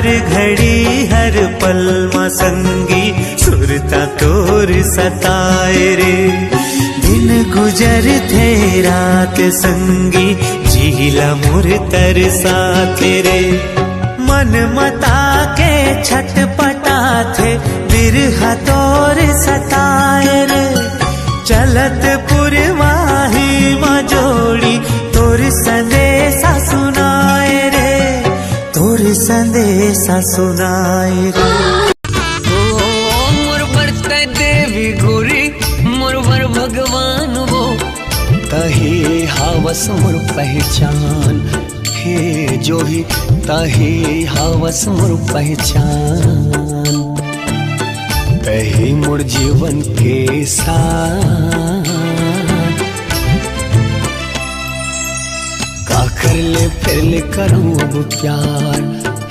हर घड़ी हर पल मां संगी सुरता तोर सताए रे। दिन गुजर थे रात संगी झीला मुर तरसा रे। मन मता के छटपटा थे बिरहा तोर सताए रे। चलत पुरवाही मां जोड़ी तोर संदेशा सुनाए रे। तोर संदेशा सुनाए रे। मोर बरते देवी गोरी मोर बर भगवान वो तहे हावस मोर पहचान। हे जो ही तहे हावस मोर पहचान। तहे मोर जीवन के साथ का कर ले फिर ले करूं अब प्यार।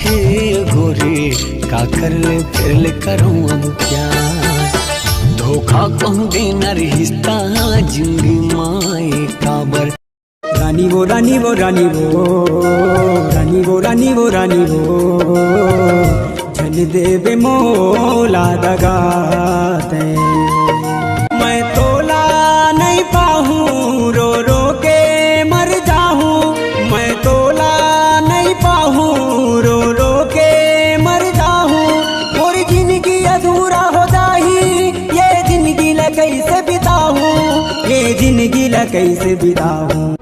हे गोरी का कर ले फिर ले करूं अब प्यार। धोखा कहूँ देना रिश्ता जिंदगी माए काबर। रानी वो रानी वो रानी वो रानी वो रानी वो रानी वो जन देवे मोला दगाते। मैं तोला नहीं पाहूँ रो रो के मर जाहूँ। मैं तोला नहीं पाहूँ रो रो के मर जाहूँ। और जिंदगी अधूरा हो जाही ये जिंदगी ला कैसे बिताऊँ। ये जिंदगी ला कैसे बिताऊँ।